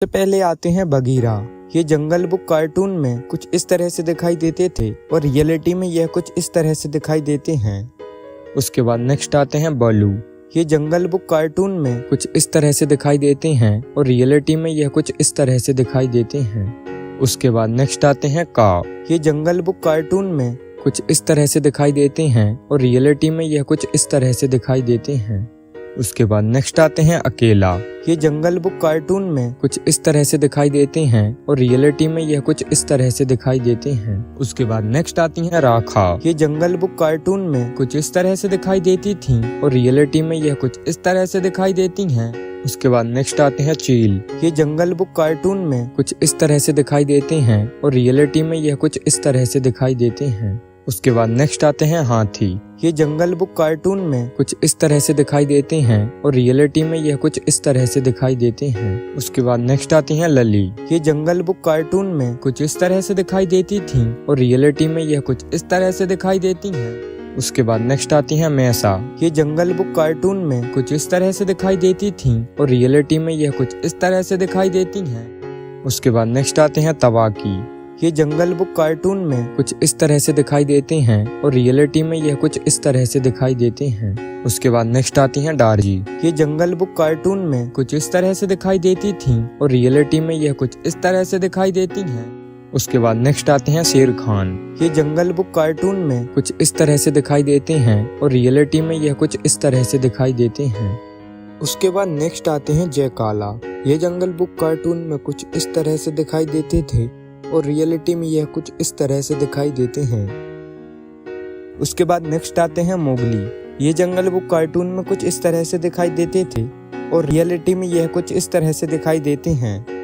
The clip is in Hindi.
सबसे पहले आते हैं बगीरा। ये जंगल बुक कार्टून में कुछ इस तरह से दिखाई देते थे और रियलिटी में यह कुछ इस तरह से दिखाई देते हैं। उसके बाद नेक्स्ट आते हैं बालू। ये जंगल बुक कार्टून में कुछ इस तरह से दिखाई देते हैं और रियलिटी में यह कुछ इस तरह से दिखाई देते हैं। उसके बाद नेक्स्ट आते हैं काव। ये जंगल बुक कार्टून में कुछ इस तरह से दिखाई देते हैं और रियलिटी में यह कुछ इस तरह से दिखाई देते हैं। उसके बाद नेक्स्ट आते हैं अकेला। ये जंगल बुक कार्टून में कुछ इस तरह से दिखाई देते हैं और रियलिटी में यह कुछ इस तरह से दिखाई देते हैं। उसके बाद नेक्स्ट आती है राखा। ये जंगल बुक कार्टून में कुछ इस तरह से दिखाई देती थी और रियलिटी में यह कुछ इस तरह से दिखाई देती हैं। उसके बाद नेक्स्ट आते हैं चील। ये जंगल बुक कार्टून में कुछ इस तरह से दिखाई देते हैं और रियलिटी में यह कुछ इस तरह से दिखाई देते हैं। उसके बाद नेक्स्ट आते हैं हाथी। ये जंगल बुक कार्टून में कुछ इस तरह से दिखाई देते हैं और रियलिटी में यह कुछ इस तरह से दिखाई देते हैं। उसके बाद नेक्स्ट आती हैं लली। ये जंगल बुक कार्टून में कुछ इस तरह से दिखाई देती थी और रियलिटी में यह कुछ इस तरह से दिखाई देती हैं। उसके बाद नेक्स्ट आती हैं मैसा। ये जंगल बुक कार्टून में कुछ इस तरह से दिखाई देती थी और रियलिटी में यह कुछ इस तरह से दिखाई देती हैं। उसके बाद नेक्स्ट आते हैं तवाकी। ये जंगल बुक कार्टून में कुछ इस तरह से दिखाई देते हैं और रियलिटी में यह कुछ इस तरह से दिखाई देते हैं। उसके बाद नेक्स्ट आती हैं डार्जी। ये जंगल बुक कार्टून में कुछ इस तरह से दिखाई देती थी और रियलिटी में यह कुछ इस तरह से दिखाई देती हैं। उसके बाद नेक्स्ट आते हैं शेर खान। ये जंगल बुक कार्टून में कुछ इस तरह से दिखाई देते हैं और रियलिटी में यह कुछ इस तरह से दिखाई देते हैं। उसके बाद नेक्स्ट आते हैं जय काला। ये जंगल बुक कार्टून में कुछ इस तरह से दिखाई देते थे और रियलिटी में यह कुछ इस तरह से दिखाई देते हैं। उसके बाद नेक्स्ट आते हैं मोगली। ये जंगल बुक कार्टून में कुछ इस तरह से दिखाई देते थे और रियलिटी में यह कुछ इस तरह से दिखाई देते हैं।